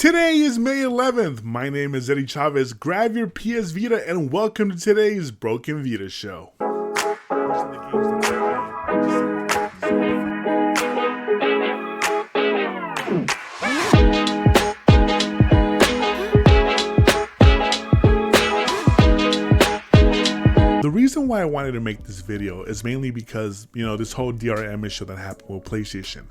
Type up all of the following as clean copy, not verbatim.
Today is May 11th. My name is Eduardo Chavez. Grab your PS Vita and welcome to today's Broken Vita Show. The reason why I wanted to make this video is mainly because, this whole DRM issue that happened with PlayStation.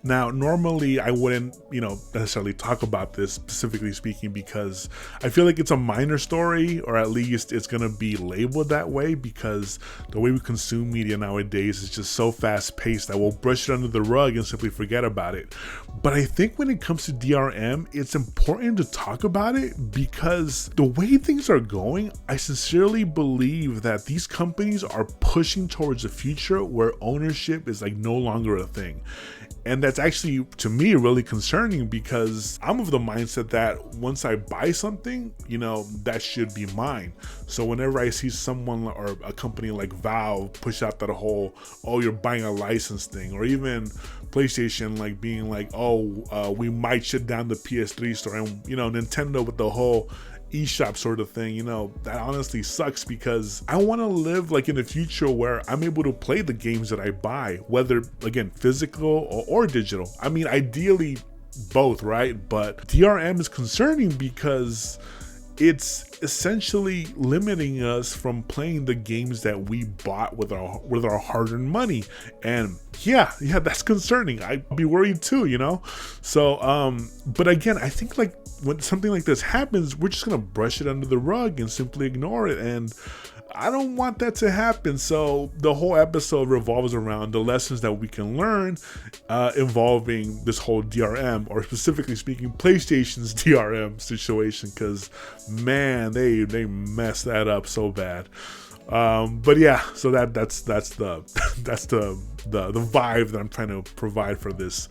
Now, normally I wouldn't, necessarily talk about this specifically speaking because I feel like it's a minor story, or at least it's going to be labeled that way because the way we consume media nowadays is just so fast paced that we'll brush it under the rug and simply forget about it. But I think when it comes to DRM, it's important to talk about it because the way things are going, I sincerely believe that these companies are pushing towards a future where ownership is like no longer a thing. And that's actually, to me, really concerning because I'm of the mindset that once I buy something, that should be mine. So whenever I see someone or a company like Valve push out that whole, you're buying a license thing, or even PlayStation like being like, we might shut down the PS3 store, and Nintendo with the whole eShop sort of thing, that honestly sucks because I want to live like in the future where I'm able to play the games that I buy, whether again physical or digital. I mean, ideally both, right? But DRM is concerning because it's essentially limiting us from playing the games that we bought with our hard-earned money. And yeah, that's concerning. I'd be worried too, So but again, I think like when something like this happens, we're just gonna brush it under the rug and simply ignore it, and I don't want that to happen. So the whole episode revolves around the lessons that we can learn involving this whole DRM, or specifically speaking, PlayStation's DRM situation, because man, they messed that up so bad. But yeah, so that's the vibe that I'm trying to provide for this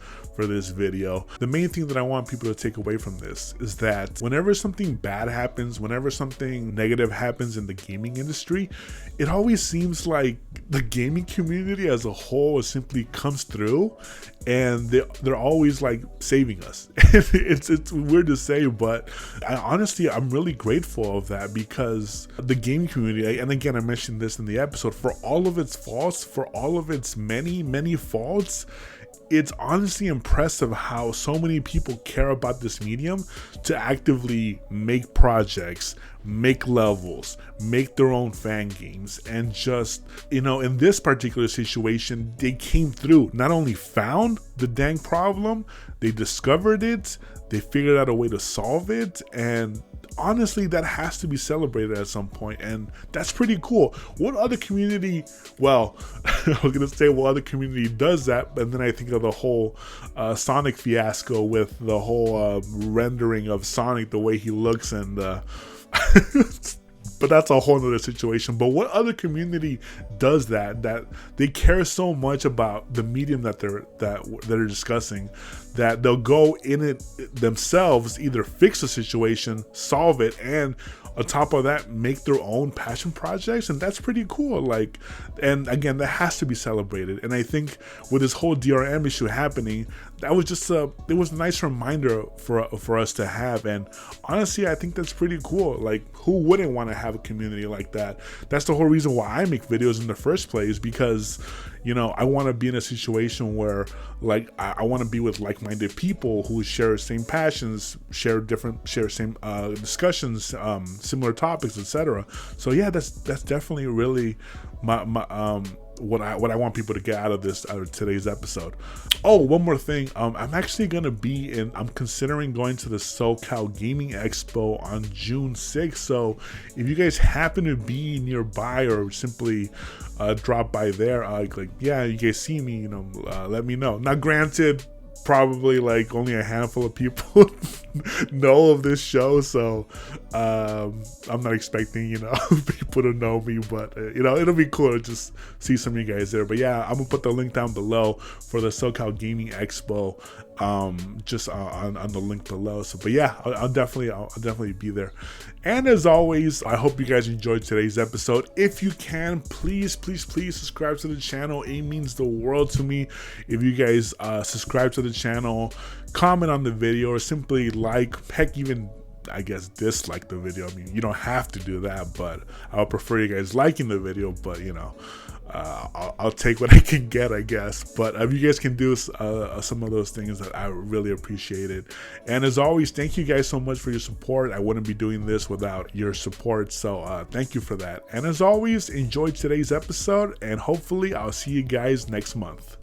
video. The main thing that I want people to take away from this is that whenever something bad happens, whenever something negative happens in the gaming industry, it always seems like the gaming community as a whole simply comes through and they're always like saving us. It's weird to say, but I'm really grateful of that because the gaming community, and again, I mentioned this in the episode, for all of its faults, for all of its many faults, it's honestly impressive how so many people care about this medium to actively make projects, make levels, make their own fan games, and just, in this particular situation, they came through, not only found the dang problem, they discovered it, they figured out a way to solve it, and honestly, that has to be celebrated at some point, and that's pretty cool. What other community, well, I was gonna say what other community does that, but then I think of the whole Sonic fiasco with the whole rendering of Sonic, the way he looks, and but that's a whole nother situation. But what other community does that they care so much about the medium that they're discussing, that they'll go in it themselves, either fix the situation, solve it, and on top of that, make their own passion projects? And that's pretty cool. Like, and again, that has to be celebrated. And I think with this whole DRM issue happening, that was just it was a nice reminder for us to have. And honestly, I think that's pretty cool. Like, who wouldn't want to have a community like that? That's the whole reason why I make videos in the first place, because I want to be in a situation where, like, I want to be with like-minded people who share the same passions, share same discussions, similar topics, etc. So yeah, that's definitely really my what I want people to get out of today's episode. Oh, one more thing. I'm actually gonna I'm considering going to the SoCal Gaming Expo on June 6th. So if you guys happen to be nearby or simply drop by there, you guys see me, let me know. Now, granted, probably like only a handful of people know of this show, so I'm not expecting people to know me, but it'll be cool to just see some of you guys there. But yeah, I'm gonna put the link down below for the SoCal Gaming Expo, just on the link below. So but yeah, I'll definitely be there. And as always, I hope you guys enjoyed today's episode. If you can, please subscribe to the channel. It means the world to me if you guys subscribe to the channel, comment on the video or simply like, heck, even I guess dislike the video. I mean, you don't have to do that, but I would prefer you guys liking the video, but you know, I'll take what I can get, I guess. But if you guys can do some of those things, that I really appreciate it. And as always, thank you guys so much for your support. I wouldn't be doing this without your support, so thank you for that. And as always, enjoy today's episode, and hopefully I'll see you guys next month.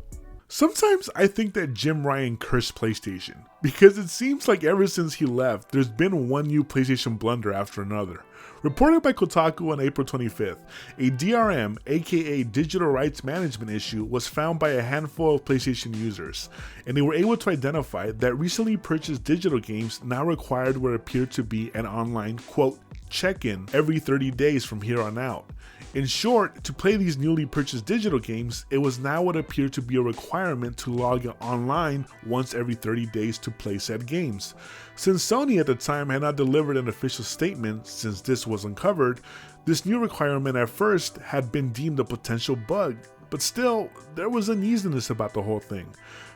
Sometimes I think that Jim Ryan cursed PlayStation, because it seems like ever since he left, there's been one new PlayStation blunder after another. Reported by Kotaku on April 25th, a DRM, aka Digital Rights Management issue, was found by a handful of PlayStation users, and they were able to identify that recently purchased digital games now required what appeared to be an online, quote, check-in every 30 days from here on out. In short, to play these newly purchased digital games, it was now what appeared to be a requirement to log online once every 30 days to play said games. Since Sony at the time had not delivered an official statement since this was uncovered, this new requirement at first had been deemed a potential bug, but still, there was uneasiness about the whole thing.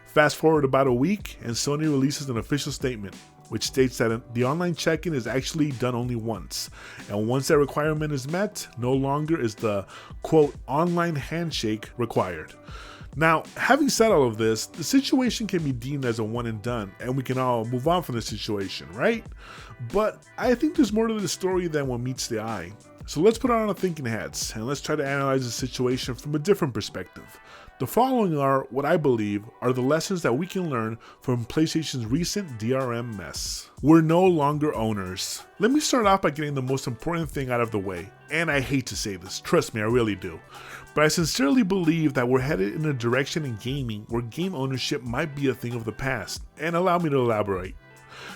Fast forward about a week, and Sony releases an official statement, which states that the online check-in is actually done only once, and once that requirement is met, no longer is the, quote, online handshake required. Now, having said all of this, the situation can be deemed as a one and done, and we can all move on from the situation, right? But I think there's more to the story than what meets the eye. So let's put on our thinking hats, and let's try to analyze the situation from a different perspective. The following are what I believe are the lessons that we can learn from PlayStation's recent DRM mess. We're no longer owners. Let me start off by getting the most important thing out of the way, and I hate to say this, trust me, I really do. But I sincerely believe that we're headed in a direction in gaming where game ownership might be a thing of the past, and allow me to elaborate.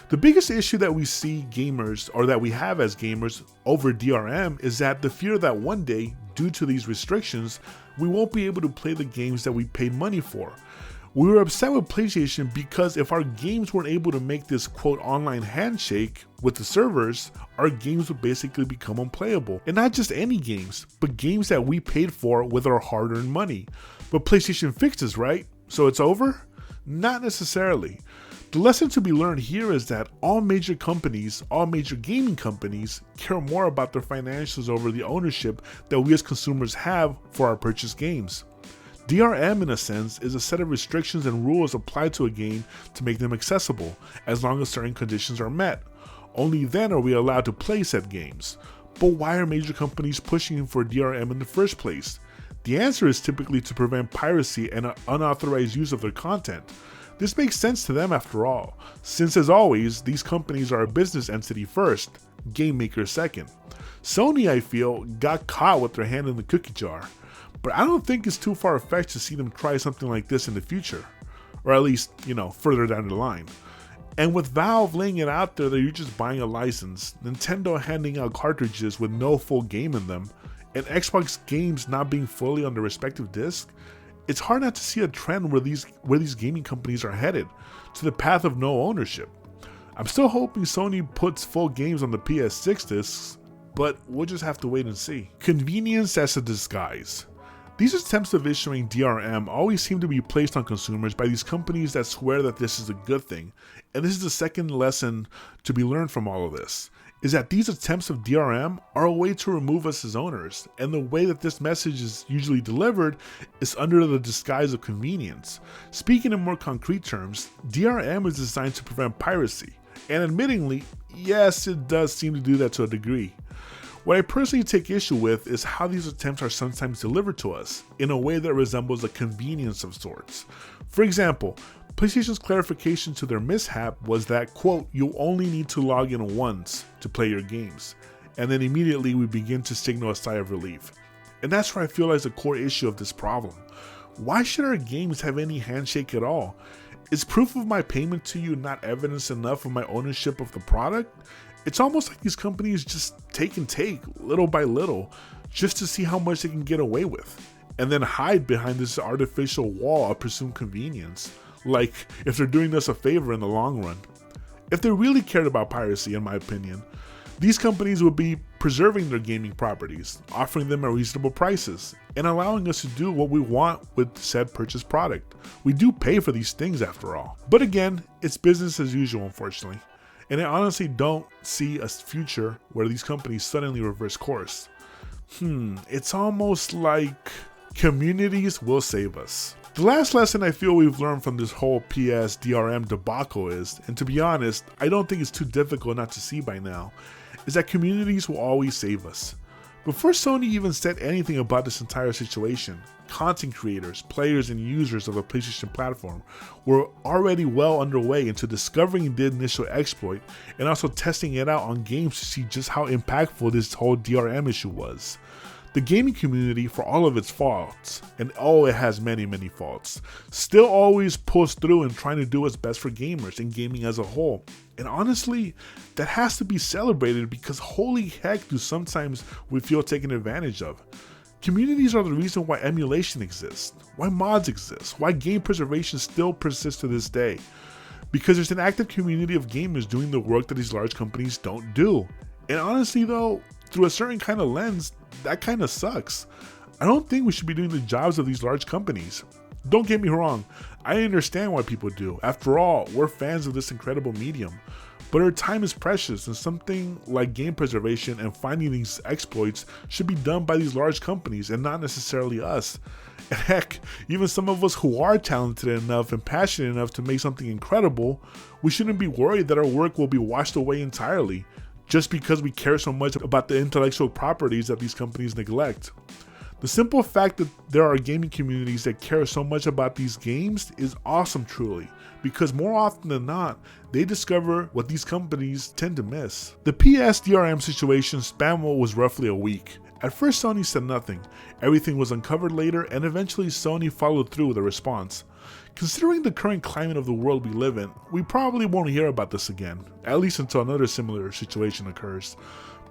The biggest issue that we see gamers, or that we have as gamers, over DRM is that the fear that one day, due to these restrictions, we won't be able to play the games that we paid money for. We were upset with PlayStation because if our games weren't able to make this, quote, online handshake with the servers, our games would basically become unplayable. And not just any games, but games that we paid for with our hard-earned money. But PlayStation fixed this, right? So it's over? Not necessarily. The lesson to be learned here is that all major gaming companies, care more about their financials over the ownership that we as consumers have for our purchased games. DRM, in a sense, is a set of restrictions and rules applied to a game to make them accessible, as long as certain conditions are met. Only then are we allowed to play said games. But why are major companies pushing for DRM in the first place? The answer is typically to prevent piracy and unauthorized use of their content. This makes sense to them after all, since as always, these companies are a business entity first, game makers second. Sony, I feel, got caught with their hand in the cookie jar, but I don't think it's too far-fetched to see them try something like this in the future, or at least, further down the line. And with Valve laying it out there that you're just buying a license, Nintendo handing out cartridges with no full game in them, and Xbox games not being fully on their respective disc, it's hard not to see a trend where these gaming companies are headed, to the path of no ownership. I'm still hoping Sony puts full games on the PS6 discs, but we'll just have to wait and see. Convenience as a disguise. These attempts of issuing DRM always seem to be placed on consumers by these companies that swear that this is a good thing, and this is the second lesson to be learned from all of this, is that these attempts of DRM are a way to remove us as owners, and the way that this message is usually delivered is under the disguise of convenience. Speaking in more concrete terms, DRM is designed to prevent piracy, and admittingly, yes, it does seem to do that to a degree. What I personally take issue with is how these attempts are sometimes delivered to us, in a way that resembles a convenience of sorts. For example, PlayStation's clarification to their mishap was that, quote, you only need to log in once to play your games, and then immediately we begin to signal a sigh of relief. And that's where I feel lies the core issue of this problem. Why should our games have any handshake at all? Is proof of my payment to you not evidence enough of my ownership of the product? It's almost like these companies just take and take, little by little, just to see how much they can get away with, and then hide behind this artificial wall of presumed convenience, like if they're doing us a favor in the long run. If they really cared about piracy, in my opinion, These companies would be preserving their gaming properties, offering them at reasonable prices, and allowing us to do what we want with said purchased product. We do pay for these things after all. But again, it's business as usual, unfortunately. And I honestly don't see a future where these companies suddenly reverse course. It's almost like communities will save us. The last lesson I feel we've learned from this whole PS DRM debacle is, and to be honest, I don't think it's too difficult not to see by now, is that communities will always save us. Before Sony even said anything about this entire situation, content creators, players, and users of a PlayStation platform were already well underway into discovering the initial exploit and also testing it out on games to see just how impactful this whole DRM issue was. The gaming community, for all of its faults, and it has many faults, still always pulls through and trying to do what's best for gamers and gaming as a whole. And honestly, that has to be celebrated because holy heck do sometimes we feel taken advantage of. Communities are the reason why emulation exists, why mods exist, why game preservation still persists to this day. Because there's an active community of gamers doing the work that these large companies don't do. And honestly though, through a certain kind of lens, that kind of sucks. I don't think we should be doing the jobs of these large companies. Don't get me wrong, I understand why people do. After all, we're fans of this incredible medium. But our time is precious, and something like game preservation and finding these exploits should be done by these large companies and not necessarily us. And heck, even some of us who are talented enough and passionate enough to make something incredible, we shouldn't be worried that our work will be washed away entirely, just because we care so much about the intellectual properties that these companies neglect. The simple fact that there are gaming communities that care so much about these games is awesome truly, because more often than not, they discover what these companies tend to miss. The PS DRM situation span was roughly a week. At first Sony said nothing, everything was uncovered later, and eventually Sony followed through with a response. Considering the current climate of the world we live in, we probably won't hear about this again, at least until another similar situation occurs.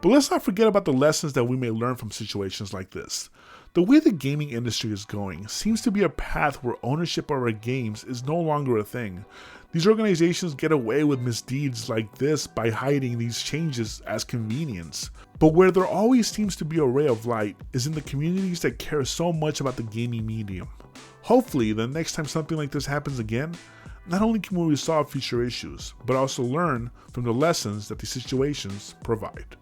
But let's not forget about the lessons that we may learn from situations like this. The way the gaming industry is going seems to be a path where ownership of our games is no longer a thing. These organizations get away with misdeeds like this by hiding these changes as convenience. But where there always seems to be a ray of light is in the communities that care so much about the gaming medium. Hopefully, the next time something like this happens again, not only can we resolve future issues, but also learn from the lessons that these situations provide.